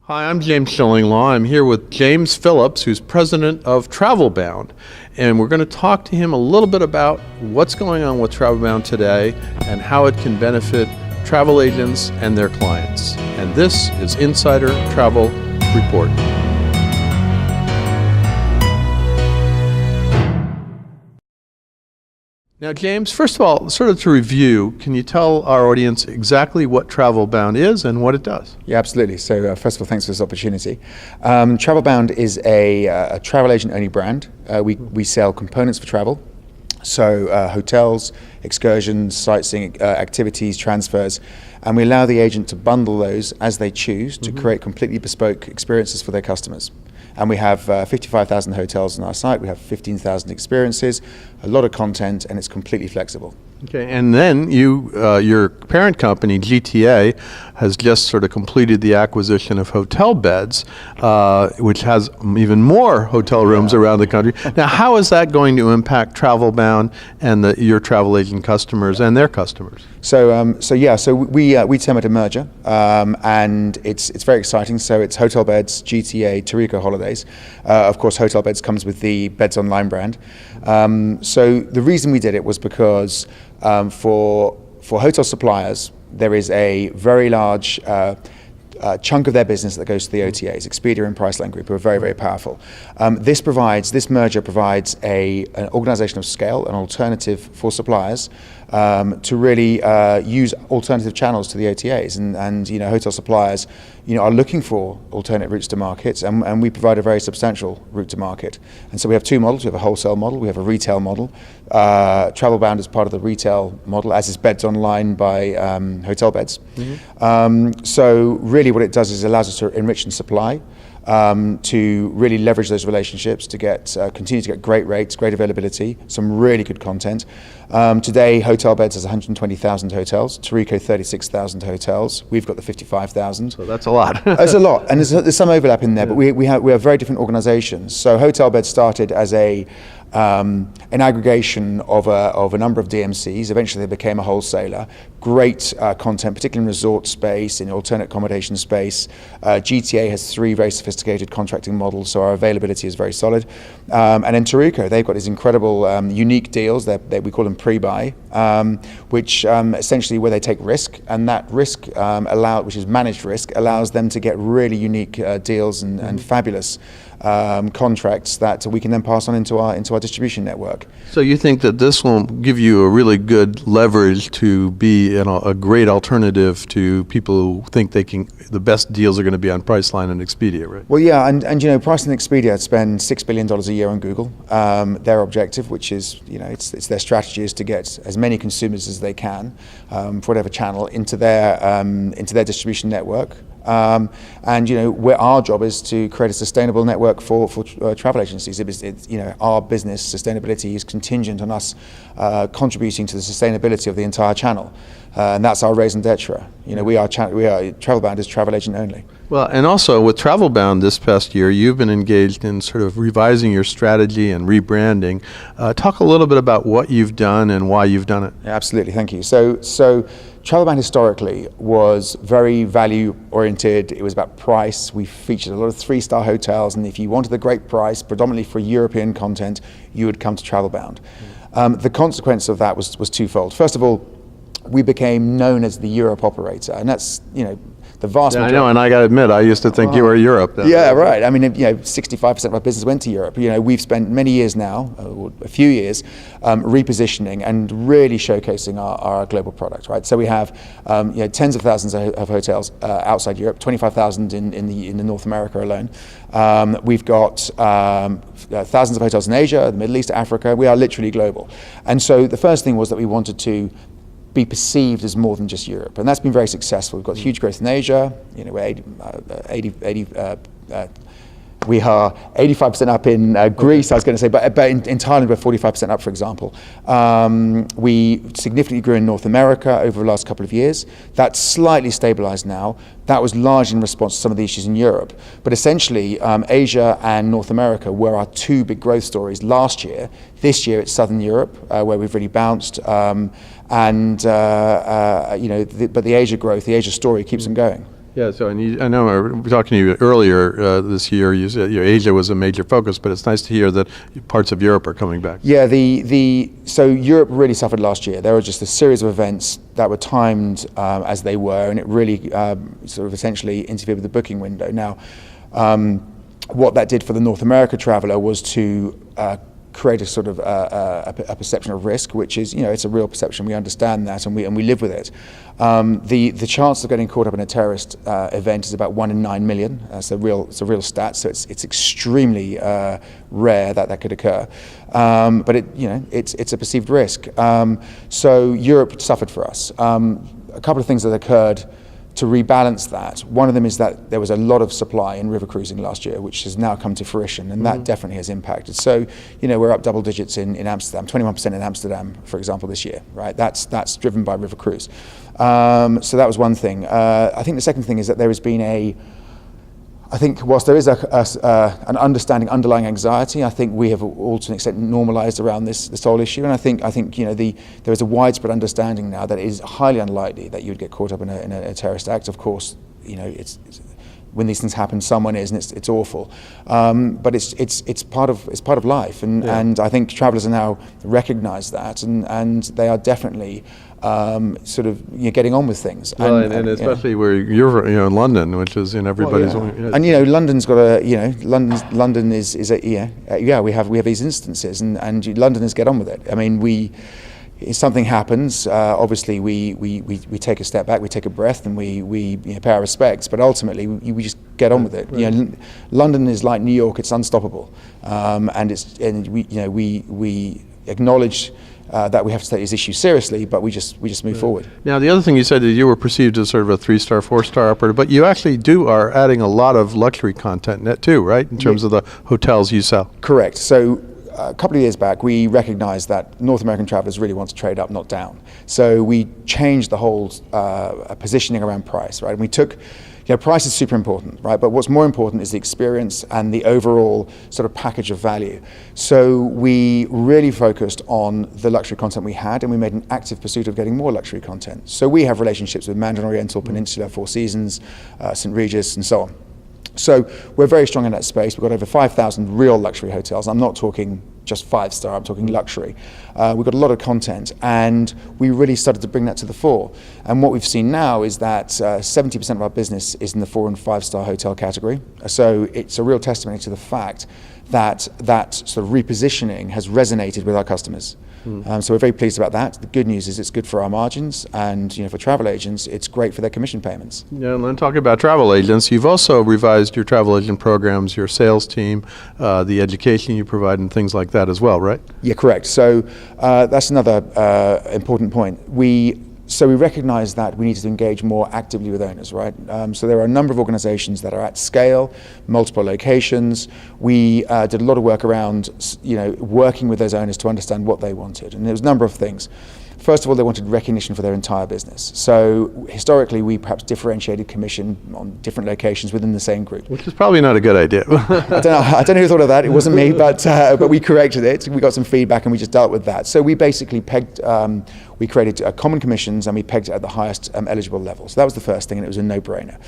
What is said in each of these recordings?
Hi, I'm James Shillinglaw. I'm here with James Phillips, who's president of TravelBound. And we're going to talk to him a little bit about what's going on with TravelBound today and how it can benefit travel agents and their clients. And this is Insider Travel Report. Now, James, first of all, sort of to review, can you tell our audience exactly what TravelBound is and what it does? Yeah, absolutely. So first of all, thanks for this opportunity. TravelBound is a travel agent-only brand. We sell components for travel, so hotels, excursions, sightseeing activities, transfers, and we allow the agent to bundle those as they choose to create completely bespoke experiences for their customers. And we have 55,000 hotels on our site, we have 15,000 experiences, a lot of content, and it's completely flexible. Okay, and then your parent company, GTA, has just sort of completed the acquisition of HotelBeds, which has even more hotel rooms around the country. Now, how is that going to impact TravelBound and your travel agent customers and their customers? So we term it a merger, and it's very exciting. So it's HotelBeds, GTA, Touraco Holidays. Of course, HotelBeds comes with the Beds Online brand. So the reason we did it was because for hotel suppliers, there is a very large chunk of their business that goes to the OTAs, Expedia and Priceline Group, who are very, very powerful. This merger provides an organization of scale, an alternative for suppliers to really use alternative channels to the OTAs, and hotel suppliers are looking for alternate routes to markets, and we provide a very substantial route to market. And so we have two models. We have a wholesale model, we have a retail model. TravelBound is part of the retail model, as is Beds Online by HotelBeds. So really what it does is it allows us to enrich and supply, to really leverage those relationships to continue to get great rates, great availability, some really good content. Today, HotelBeds has 120,000 hotels, Touraco 36,000 hotels. We've got the 55,000. So that's a lot. That's a lot, and there's some overlap in there, but we have very different organizations. So HotelBeds started as an aggregation of a number of DMCs. Eventually they became a wholesaler. Great content, particularly in resort space, in alternate accommodation space. GTA has three very sophisticated contracting models, so our availability is very solid. And in Touraco, they've got these incredible unique deals that we call them pre-buy, which essentially where they take risk, and that risk which is managed risk, allows them to get really unique deals and fabulous contracts that we can then pass on into our distribution network. So you think that this will give you a really good leverage to be a great alternative to people who think the best deals are going to be on Priceline and Expedia, right? Well, yeah, and Priceline and Expedia spend $6 billion a year on Google. Their objective, which is it's their strategy, is to get as many consumers as they can for whatever channel into their distribution network. Where our job is to create a sustainable network for travel agencies. Our business sustainability is contingent on us contributing to the sustainability of the entire channel, and that's our raison d'etre. TravelBound is travel agent only. Well, and also with TravelBound this past year, you've been engaged in sort of revising your strategy and rebranding. Talk a little bit about what you've done and why you've done it. Yeah, absolutely, thank you. So TravelBound historically was very value-oriented. It was about price. We featured a lot of 3-star hotels, and if you wanted a great price, predominantly for European content, you would come to TravelBound. The consequence of that was twofold. First of all, we became known as the Europe operator, and that's the vast majority. I know, and I got to admit, I used to think you were Europe. Yeah, right. I mean, 65% of our business went to Europe. We've spent many years now, a few years, repositioning and really showcasing our global product. Right. So we have tens of thousands of hotels outside Europe, 25,000 in the North America alone. We've got thousands of hotels in Asia, the Middle East, Africa. We are literally global. And so the first thing was that we wanted to be perceived as more than just Europe, and that's been very successful. We've got huge growth in Asia. We are 85% up in Greece, I was going to say, but in Thailand we're 45% up, for example. We significantly grew in North America over the last couple of years. That's slightly stabilized now. That was largely in response to some of the issues in Europe. But essentially, Asia and North America were our two big growth stories last year. This year it's Southern Europe, where we've really bounced. But the Asia growth, the Asia story keeps them going. Yeah, so I know we were talking to you earlier this year. You said Asia was a major focus, but it's nice to hear that parts of Europe are coming back. Yeah, so Europe really suffered last year. There were just a series of events that were timed as they were, and it really sort of essentially interfered with the booking window. Now, what that did for the North America traveller was to create a sort of a perception of risk, which is, it's a real perception. We understand that, and we live with it. The chance of getting caught up in a terrorist event is about 1 in 9 million. It's a real stat. So it's extremely rare that could occur. But it's a perceived risk. So Europe suffered for us. A couple of things that occurred to rebalance that. One of them is that there was a lot of supply in river cruising last year, which has now come to fruition, and that definitely has impacted. So, we're up double digits in Amsterdam, 21% in Amsterdam, for example, this year, right? That's driven by river cruise. So that was one thing. I think the second thing is that there has been whilst there is an underlying anxiety, I think we have all to an extent normalised around this whole issue, and I think there is a widespread understanding now that it is highly unlikely that you would get caught up in a terrorist act. Of course, it's when these things happen, someone is, and it's awful. But it's part of life, and I think travellers are now recognise that, and they are definitely sort of getting on with things. Well, and especially where you're in London, which is in everybody's. Well, yeah. And London's got London is we have these instances, and Londoners get on with it. I mean, if something happens, obviously we take a step back, we take a breath, and we pay our respects. But ultimately, we just get on with it. Right. London is like New York; it's unstoppable, and we acknowledge that we have to take these issues seriously, but we just move forward. Now, the other thing you said is you were perceived as sort of a 3-star, 4-star operator, but you actually are adding a lot of luxury content in it too, right? In terms of the hotels you sell. Correct. So a couple of years back, we recognized that North American travelers really want to trade up, not down. So we changed the whole positioning around price, right? And we took, price is super important, right? But what's more important is the experience and the overall sort of package of value. So we really focused on the luxury content we had, and we made an active pursuit of getting more luxury content. So we have relationships with Mandarin Oriental, Peninsula, Four Seasons, St. Regis, and so on. So we're very strong in that space. We've got over 5,000 real luxury hotels. I'm not talking just 5-star, I'm talking luxury. We've got a lot of content, and we really started to bring that to the fore. And what we've seen now is that 70% of our business is in the 4- and 5-star hotel category. So it's a real testimony to the fact that sort of repositioning has resonated with our customers. So we're very pleased about that. The good news is it's good for our margins, and for travel agents, it's great for their commission payments. Yeah, and then talking about travel agents, you've also revised your travel agent programs, your sales team, the education you provide, and things like that as well, right? Yeah, correct. So that's another important point. So we recognize that we need to engage more actively with owners, right? So there are a number of organizations that are at scale, multiple locations. We did a lot of work around, working with those owners to understand what they wanted. And there was a number of things. First of all, they wanted recognition for their entire business. So historically, we perhaps differentiated commission on different locations within the same group. Which is probably not a good idea. I don't know who thought of that. It wasn't me, but we corrected it. We got some feedback, and we just dealt with that. So we basically pegged, we created common commissions, and we pegged it at the highest eligible level. So that was the first thing, and it was a no-brainer.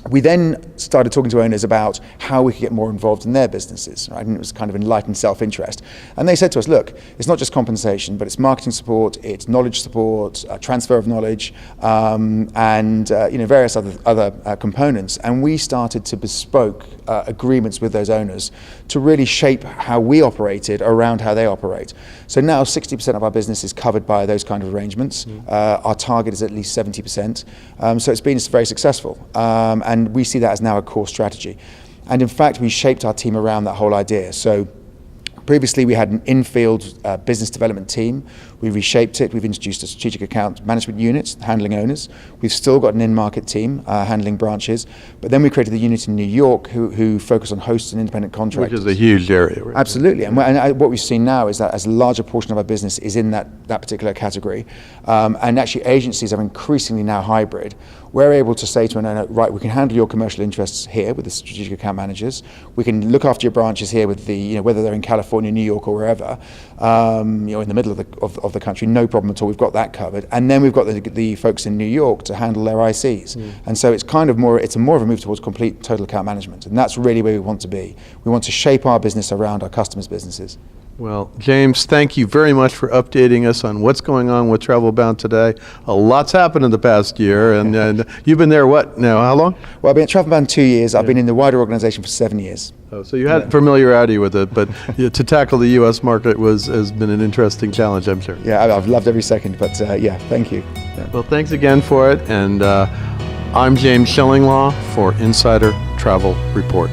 We then started talking to owners about how we could get more involved in their businesses, right? And it was kind of enlightened self-interest. And they said to us, look, it's not just compensation, but it's marketing support, it's knowledge support, transfer of knowledge, and various other components. And we started to bespoke agreements with those owners to really shape how we operated around how they operate. So now 60% of our business is covered by those kind of arrangements. Our target is at least 70%. So it's been very successful. And we see that as now a core strategy. And in fact, we shaped our team around that whole idea. So previously, we had an in-field business development team. We reshaped it. We've introduced a strategic account management unit handling owners. We've still got an in-market team handling branches. But then we created the unit in New York who focus on hosts and independent contractors. Which is a huge area. Right? Absolutely. And what we've seen now is that as a larger portion of our business is in that particular category, and actually agencies are increasingly now hybrid, we're able to say to an owner, right, we can handle your commercial interests here with the strategic account managers. We can look after your branches here with the, whether they're in California California, New York, or wherever, in the middle of the country, no problem at all. We've got that covered, and then we've got the folks in New York to handle their ICs, and so it's kind of more of a move towards complete total account management, and that's really where we want to be. We want to shape our business around our customers' businesses. Well, James, thank you very much for updating us on what's going on with TravelBound today. A lot's happened in the past year, and you've been there, what now, how long? Well, I've been at TravelBound 2 years. I've been in the wider organization for 7 years. Oh, so you had familiarity with it, but to tackle the U.S. market has been an interesting challenge, I'm sure. Yeah, I've loved every second, but thank you. Yeah. Well, thanks again for it, and I'm James Shillinglaw for Insider Travel Report.